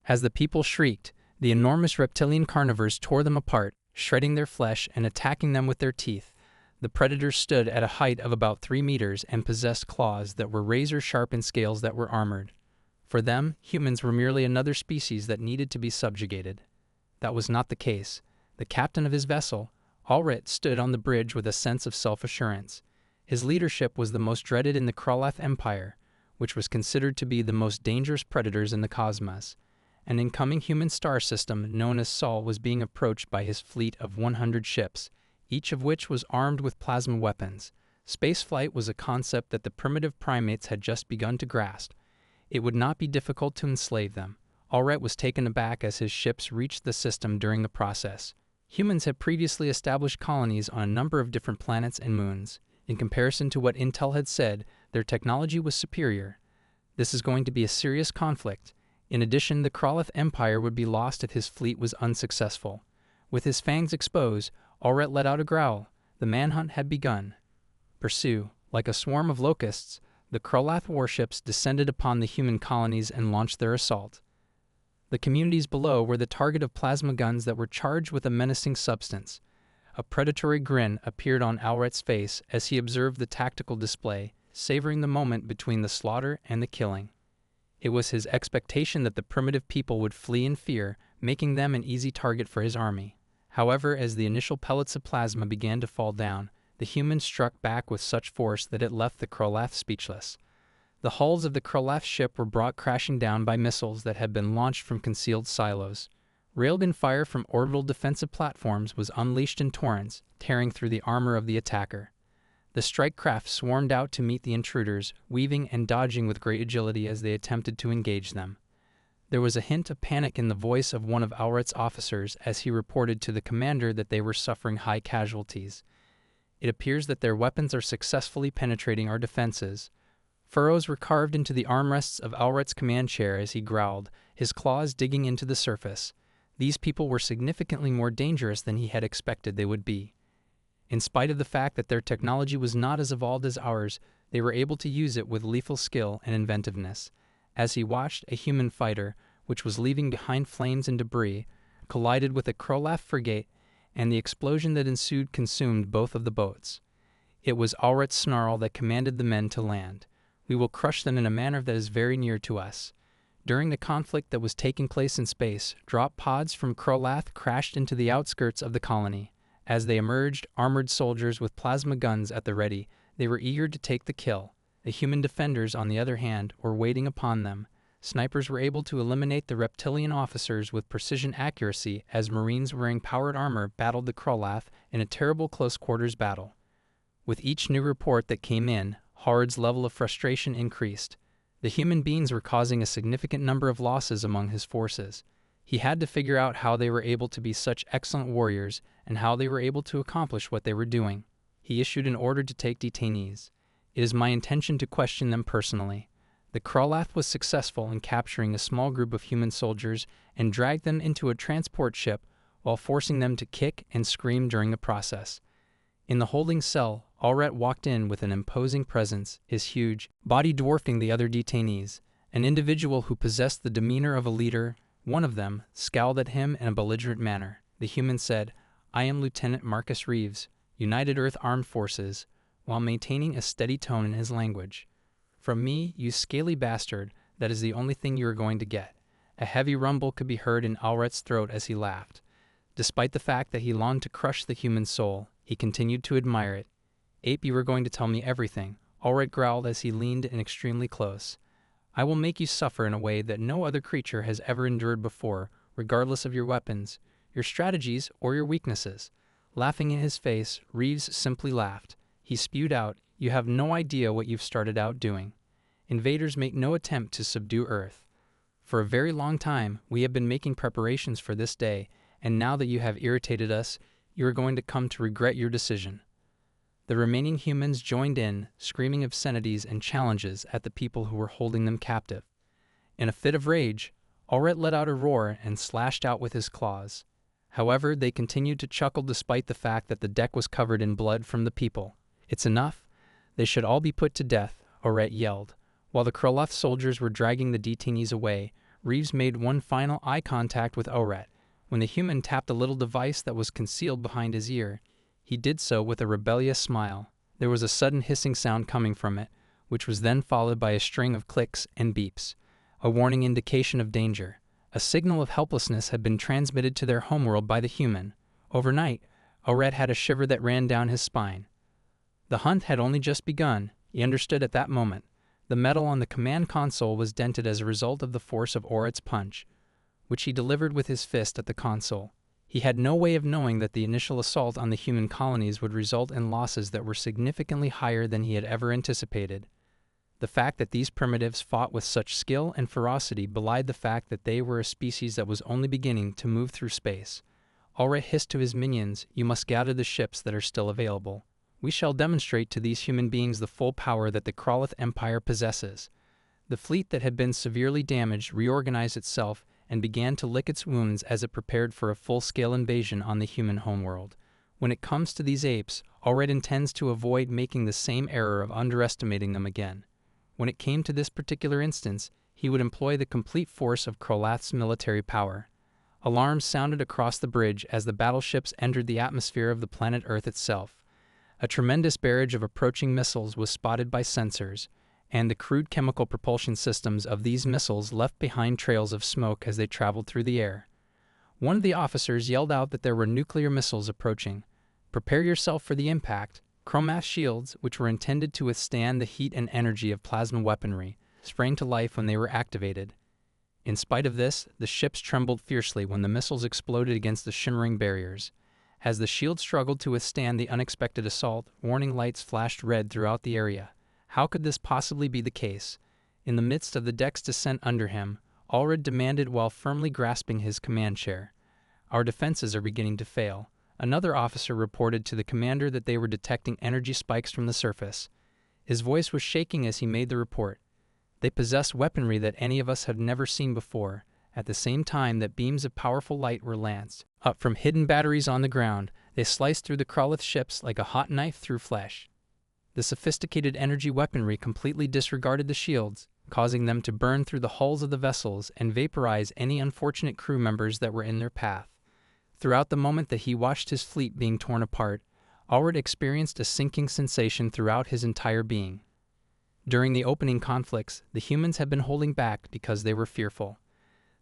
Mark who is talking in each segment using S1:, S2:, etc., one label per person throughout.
S1: As the people shrieked, the enormous reptilian carnivores tore them apart, shredding their flesh and attacking them with their teeth. The predators stood at a height of about 3 meters and possessed claws that were razor-sharp and scales that were armored. For them, humans were merely another species that needed to be subjugated. That was not the case. The captain of his vessel, Ulrich, stood on the bridge with a sense of self-assurance. His leadership was the most dreaded in the Krolath Empire, which was considered to be the most dangerous predators in the cosmos. An incoming human star system known as Sol was being approached by his fleet of 100 ships, each of which was armed with plasma weapons. Spaceflight was a concept that the primitive primates had just begun to grasp. It would not be difficult to enslave them. Ulrich was taken aback as his ships reached the system during the process. Humans had previously established colonies on a number of different planets and moons. In comparison to what Intel had said, their technology was superior. This is going to be a serious conflict. In addition, the Krolath Empire would be lost if his fleet was unsuccessful. With his fangs exposed, Ulrich let out a growl. The manhunt had begun. Pursue. Like a swarm of locusts, the Krolath warships descended upon the human colonies and launched their assault. The communities below were the target of plasma guns that were charged with a menacing substance. A predatory grin appeared on Ulrich's face as he observed the tactical display, savoring the moment between the slaughter and the killing. It was his expectation that the primitive people would flee in fear, making them an easy target for his army. However, as the initial pellets of plasma began to fall down, the humans struck back with such force that it left the Krolath speechless. The hulls of the Krolath ship were brought crashing down by missiles that had been launched from concealed silos. Railgun fire from orbital defensive platforms was unleashed in torrents, tearing through the armor of the attacker. The strike craft swarmed out to meet the intruders, weaving and dodging with great agility as they attempted to engage them. There was a hint of panic in the voice of one of Ulrich's officers as he reported to the commander that they were suffering high casualties. It appears that their weapons are successfully penetrating our defenses. Furrows were carved into the armrests of Ulrich's command chair as he growled, his claws digging into the surface. These people were significantly more dangerous than he had expected they would be. In spite of the fact that their technology was not as evolved as ours, they were able to use it with lethal skill and inventiveness. As he watched, a human fighter, which was leaving behind flames and debris, collided with a Krolath frigate, and the explosion that ensued consumed both of the boats. It was Ulrich's snarl that commanded the men to land. We will crush them in a manner that is very near to us. During the conflict that was taking place in space, drop pods from Krolath crashed into the outskirts of the colony. As they emerged, armored soldiers with plasma guns at the ready, they were eager to take the kill. The human defenders, on the other hand, were waiting upon them. Snipers were able to eliminate the reptilian officers with precision accuracy as Marines wearing powered armor battled the Krolath in a terrible close-quarters battle. With each new report that came in, Hard's level of frustration increased. The human beings were causing a significant number of losses among his forces. He had to figure out how they were able to be such excellent warriors and how they were able to accomplish what they were doing. He issued an order to take detainees. It is my intention to question them personally. The Krolath was successful in capturing a small group of human soldiers and dragged them into a transport ship while forcing them to kick and scream during the process. In the holding cell, Ulrich walked in with an imposing presence, his huge body dwarfing the other detainees. An individual who possessed the demeanor of a leader, one of them, scowled at him in a belligerent manner. The human said, "I am Lieutenant Marcus Reeves, United Earth Armed Forces," while maintaining a steady tone in his language. "From me, you scaly bastard, that is the only thing you are going to get." A heavy rumble could be heard in Ulrich's throat as he laughed. Despite the fact that he longed to crush the human soul, he continued to admire it. "Ape, you are going to tell me everything," Ulrich growled as he leaned in extremely close. "I will make you suffer in a way that no other creature has ever endured before, regardless of your weapons, your strategies, or your weaknesses." Laughing in his face, Reeves simply laughed. He spewed out, "You have no idea what you've started out doing. Invaders make no attempt to subdue Earth. For a very long time, we have been making preparations for this day, and now that you have irritated us, you are going to come to regret your decision." The remaining humans joined in, screaming obscenities and challenges at the people who were holding them captive. In a fit of rage, Ulrich let out a roar and slashed out with his claws. However, they continued to chuckle despite the fact that the deck was covered in blood from the people. "It's enough. They should all be put to death," Ulrich yelled. While the Krolath soldiers were dragging the detainees away, Reeves made one final eye contact with Oret. When the human tapped a little device that was concealed behind his ear, he did so with a rebellious smile. There was a sudden hissing sound coming from it, which was then followed by a string of clicks and beeps, a warning indication of danger. A signal of helplessness had been transmitted to their homeworld by the human. Overnight, Oret had a shiver that ran down his spine. The hunt had only just begun, he understood at that moment. The metal on the command console was dented as a result of the force of Oret's punch, which he delivered with his fist at the console. He had no way of knowing that the initial assault on the human colonies would result in losses that were significantly higher than he had ever anticipated. The fact that these primitives fought with such skill and ferocity belied the fact that they were a species that was only beginning to move through space. Oret hissed to his minions, "You must gather the ships that are still available. We shall demonstrate to these human beings the full power that the Kraloth Empire possesses." The fleet that had been severely damaged reorganized itself and began to lick its wounds as it prepared for a full-scale invasion on the human homeworld. When it comes to these apes, Oret intends to avoid making the same error of underestimating them again. When it came to this particular instance, he would employ the complete force of Kraloth's military power. Alarms sounded across the bridge as the battleships entered the atmosphere of the planet Earth itself. A tremendous barrage of approaching missiles was spotted by sensors, and the crude chemical propulsion systems of these missiles left behind trails of smoke as they traveled through the air. One of the officers yelled out that there were nuclear missiles approaching. "Prepare yourself for the impact." Chromath shields, which were intended to withstand the heat and energy of plasma weaponry, sprang to life when they were activated. In spite of this, the ships trembled fiercely when the missiles exploded against the shimmering barriers. As the shield struggled to withstand the unexpected assault, warning lights flashed red throughout the area. How could this possibly be the case? In the midst of the deck's descent under him, Ulrich demanded while firmly grasping his command chair, "Our defenses are beginning to fail." Another officer reported to the commander that they were detecting energy spikes from the surface. His voice was shaking as he made the report. They possessed weaponry that any of us had never seen before. At the same time that beams of powerful light were lanced up from hidden batteries on the ground, they sliced through the Kraloth ships like a hot knife through flesh. The sophisticated energy weaponry completely disregarded the shields, causing them to burn through the hulls of the vessels and vaporize any unfortunate crew members that were in their path. Throughout the moment that he watched his fleet being torn apart, Ulrich experienced a sinking sensation throughout his entire being. During the opening conflicts, the humans had been holding back because they were fearful.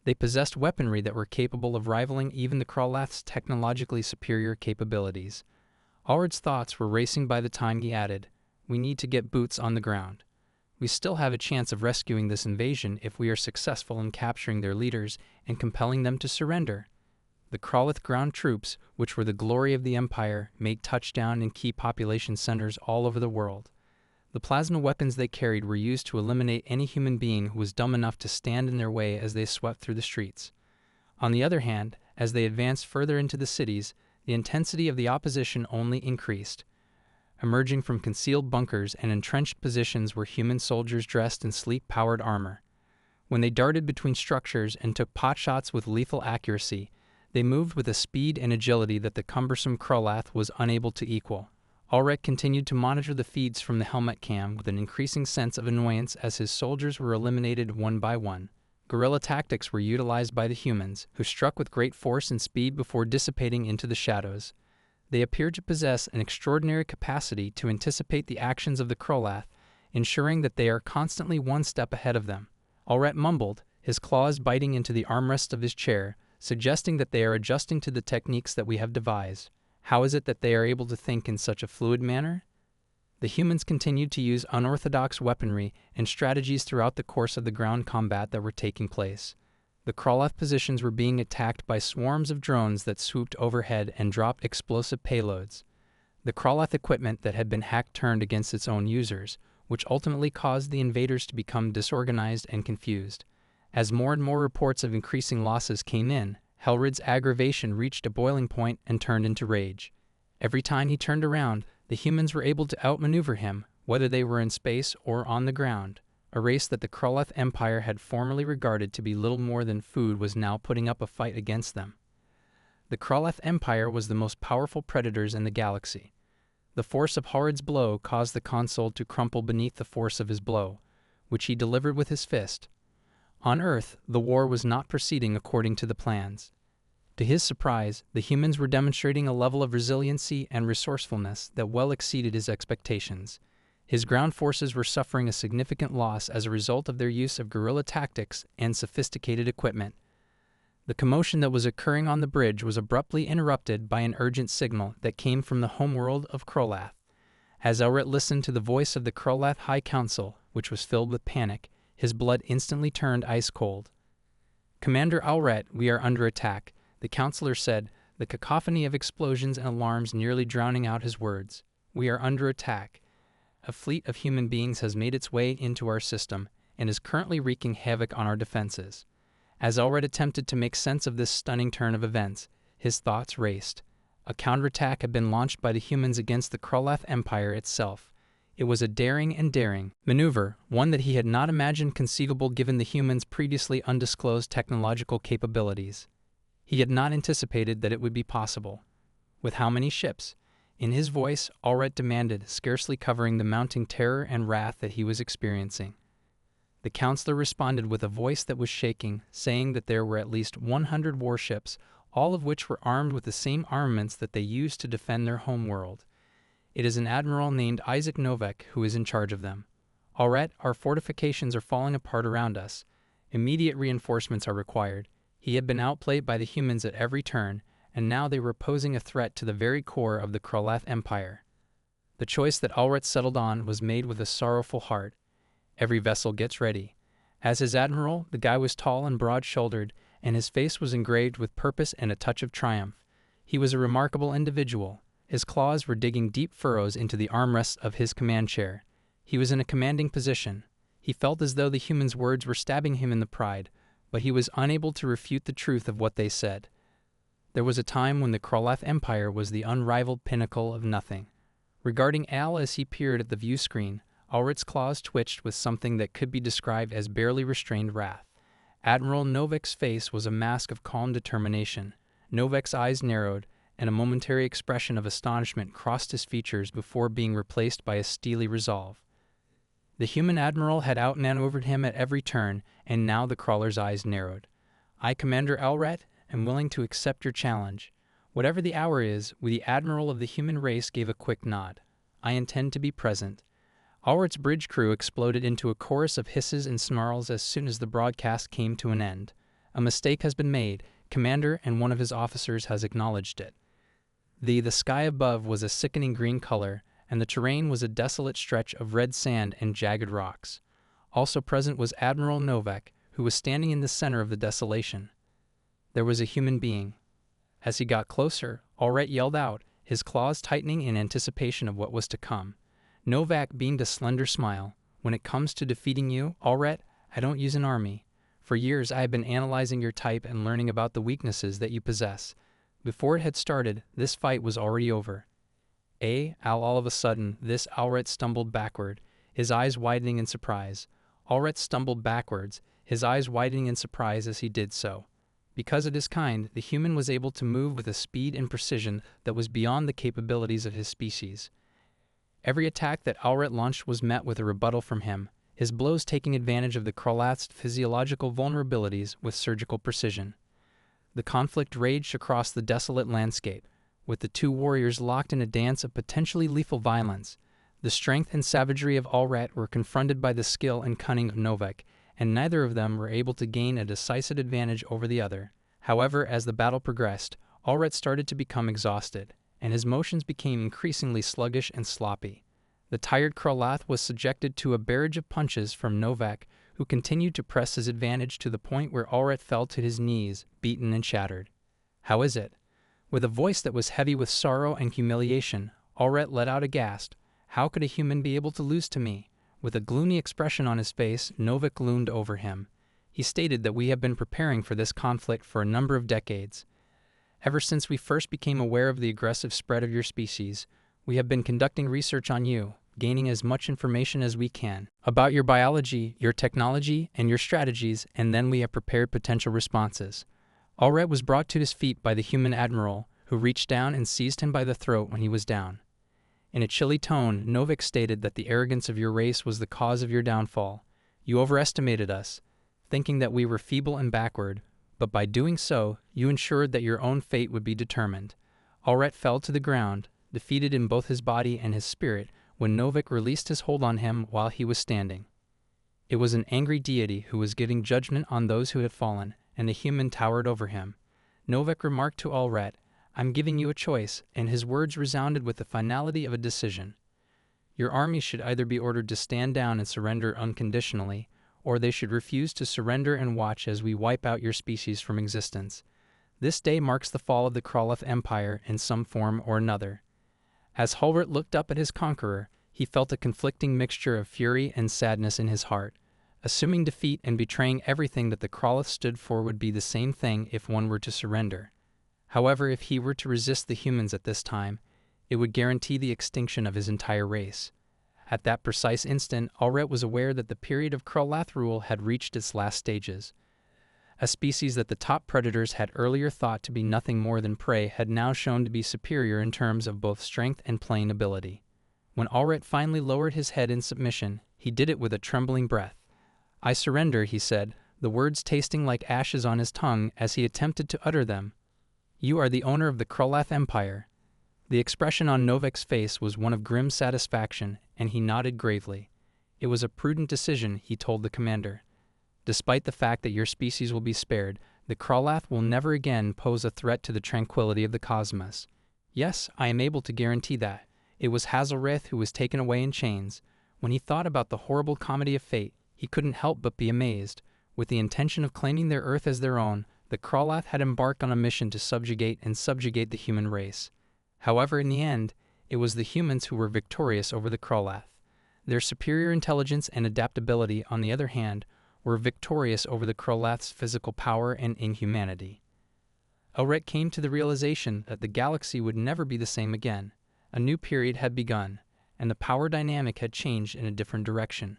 S1: They possessed weaponry that were capable of rivaling even the Kraloth's technologically superior capabilities. Ulrich's thoughts were racing by the time he added, "We need to get boots on the ground. We still have a chance of rescuing this invasion if we are successful in capturing their leaders and compelling them to surrender." The Kraloth ground troops, which were the glory of the Empire, made touchdown in key population centers all over the world. The plasma weapons they carried were used to eliminate any human being who was dumb enough to stand in their way as they swept through the streets. On the other hand, as they advanced further into the cities, the intensity of the opposition only increased. Emerging from concealed bunkers and entrenched positions were human soldiers dressed in sleep-powered armor. When they darted between structures and took potshots with lethal accuracy, they moved with a speed and agility that the cumbersome Kraloth was unable to equal. Ulrich continued to monitor the feeds from the helmet cam with an increasing sense of annoyance as his soldiers were eliminated one by one. Guerrilla tactics were utilized by the humans, who struck with great force and speed before dissipating into the shadows. They appeared to possess an extraordinary capacity to anticipate the actions of the Kraloth, ensuring that they are constantly one step ahead of them. Ulrich mumbled, his claws biting into the armrest of his chair, suggesting that they are adjusting to the techniques that we have devised. How is it that they are able to think in such a fluid manner? The humans continued to use unorthodox weaponry and strategies throughout the course of the ground combat that were taking place. The Kraloth positions were being attacked by swarms of drones that swooped overhead and dropped explosive payloads. The Kraloth equipment that had been hacked turned against its own users, which ultimately caused the invaders to become disorganized and confused. As more and more reports of increasing losses came in, Helrid's aggravation reached a boiling point and turned into rage. Every time he turned around, the humans were able to outmaneuver him, whether they were in space or on the ground. A race that the Kraloth Empire had formerly regarded to be little more than food was now putting up a fight against them. The Kraloth Empire was the most powerful predators in the galaxy. The force of Helrid's blow caused the console to crumple beneath the force of his blow, which he delivered with his fist. On Earth, the war was not proceeding according to the plans. To his surprise, the humans were demonstrating a level of resiliency and resourcefulness that well exceeded his expectations. His ground forces were suffering a significant loss as a result of their use of guerrilla tactics and sophisticated equipment. The commotion that was occurring on the bridge was abruptly interrupted by an urgent signal that came from the homeworld of Krolath. As Elret listened to the voice of the Krolath High Council, which was filled with panic, his blood instantly turned ice cold. "Commander Elret, we are under attack," the counselor said, the cacophony of explosions and alarms nearly drowning out his words. "We are under attack. A fleet of human beings has made its way into our system and is currently wreaking havoc on our defenses." As Elred attempted to make sense of this stunning turn of events, his thoughts raced. A counterattack had been launched by the humans against the Krolath Empire itself. It was a daring maneuver, one that he had not imagined conceivable given the humans' previously undisclosed technological capabilities. He had not anticipated that it would be possible. With how many ships? In his voice, Elret demanded, scarcely covering the mounting terror and wrath that he was experiencing. The counselor responded with a voice that was shaking, saying that there were at least 100 warships, all of which were armed with the same armaments that they used to defend their homeworld. It is an admiral named Isaac Novak who is in charge of them. Elret, our fortifications are falling apart around us. Immediate reinforcements are required. He had been outplayed by the humans at every turn, and now they were posing a threat to the very core of the Krolath Empire. The choice that Elret settled on was made with a sorrowful heart. Every vessel gets ready. As his admiral, the guy was tall and broad-shouldered, and his face was engraved with purpose and a touch of triumph. He was a remarkable individual. His claws were digging deep furrows into the armrests of his command chair. He was in a commanding position. He felt as though the humans' words were stabbing him in the pride, but he was unable to refute the truth of what they said. There was a time when the Krolath Empire was the unrivaled pinnacle of nothing. Regarding Al as he peered at the view screen, Elret's claws twitched with something that could be described as barely restrained wrath. Admiral Novak's face was a mask of calm determination. Novak's eyes narrowed, and a momentary expression of astonishment crossed his features before being replaced by a steely resolve. The human admiral had outmaneuvered him at every turn, and now the crawler's eyes narrowed. "I, Commander Elret, am willing to accept your challenge. Whatever the hour is," the admiral of the human race gave a quick nod. "I intend to be present." Elret's bridge crew exploded into a chorus of hisses and snarls as soon as the broadcast came to an end. "A mistake has been made, Commander, and one of his officers has acknowledged it." The sky above was a sickening green color, and the terrain was a desolate stretch of red sand and jagged rocks. Also present was Admiral Novak, who was standing in the center of the desolation. There was a human being. As he got closer, Elret yelled out, his claws tightening in anticipation of what was to come. Novak beamed a slender smile. "When it comes to defeating you, Elret, I don't use an army. For years I have been analyzing your type and learning about the weaknesses that you possess. Before it had started, this fight was already over." All of a sudden, Elret stumbled backward, his eyes widening in surprise. Elret stumbled backwards, his eyes widening in surprise as he did so. Because of his kind, the human was able to move with a speed and precision that was beyond the capabilities of his species. Every attack that Elret launched was met with a rebuttal from him, his blows taking advantage of the Krolath's physiological vulnerabilities with surgical precision. The conflict raged across the desolate landscape, with the two warriors locked in a dance of potentially lethal violence. The strength and savagery of Elret were confronted by the skill and cunning of Novak, and neither of them were able to gain a decisive advantage over the other. However, as the battle progressed, Elret started to become exhausted, and his motions became increasingly sluggish and sloppy. The tired Krolath was subjected to a barrage of punches from Novak, who continued to press his advantage to the point where Elret fell to his knees, beaten and shattered. "How is it?" With a voice that was heavy with sorrow and humiliation, Elret let out a gasp. "How could a human be able to lose to me?" With a gloomy expression on his face, Novak loomed over him. He stated that we have been preparing for this conflict for a number of decades. Ever since we first became aware of the aggressive spread of your species, we have been conducting research on you, gaining as much information as we can about your biology, your technology, and your strategies, and then we have prepared potential responses. Elret was brought to his feet by the human admiral, who reached down and seized him by the throat when he was down. In a chilly tone, Novak stated that the arrogance of your race was the cause of your downfall. You overestimated us. thinking that we were feeble and backward, but by doing so, you ensured that your own fate would be determined. Ulret fell to the ground, defeated in both his body and his spirit, when Novik released his hold on him while he was standing. It was an angry deity who was giving judgment on those who had fallen, and a human towered over him. Novik remarked to Ulret, "I'm giving you a choice," and his words resounded with the finality of a decision. Your army should either be ordered to stand down and surrender unconditionally, or they should refuse to surrender and watch as we wipe out your species from existence. This day marks the fall of the Kroleth Empire in some form or another. As Ulret looked up at his conqueror, he felt a conflicting mixture of fury and sadness in his heart. Assuming defeat and betraying everything that the Kroleth stood for would be the same thing if one were to surrender. However, if he were to resist the humans at this time, it would guarantee the extinction of his entire race. At that precise instant, Ulret was aware that the period of Kroleth rule had reached its last stages. A species that the top predators had earlier thought to be nothing more than prey had now shown to be superior in terms of both strength and playing ability. When Ulret finally lowered his head in submission, he did it with a trembling breath. "I surrender," he said, the words tasting like ashes on his tongue as he attempted to utter them. "You are the owner of the Kroleth Empire." The expression on Novik's face was one of grim satisfaction, and he nodded gravely. "It was a prudent decision," he told the commander. "Despite the fact that your species will be spared, the Kroleth will never again pose a threat to the tranquility of the cosmos. Yes, I am able to guarantee that. It was Hazelrith who was taken away in chains. When he thought about the horrible comedy of fate, he couldn't help but be amazed. With the intention of claiming their Earth as their own, the Kroleth had embarked on a mission to subjugate the human race. However, in the end, it was the humans who were victorious over the Kroleth. Their superior intelligence and adaptability, on the other hand, were victorious over the Kroleth's physical power and inhumanity." Ulret came to the realization that the galaxy would never be the same again. A new period had begun, and the power dynamic had changed in a different direction.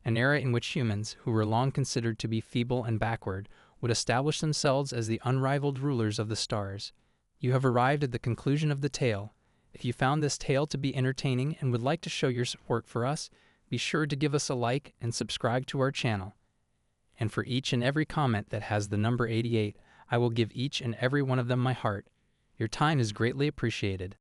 S1: An era in which humans, who were long considered to be feeble and backward, would establish themselves as the unrivaled rulers of the stars. You have arrived at the conclusion of the tale. If you found this tale to be entertaining and would like to show your support for us, be sure to give us a like and subscribe to our channel. And for each and every comment that has the number 88, I will give each and every one of them my heart. Your time is greatly appreciated.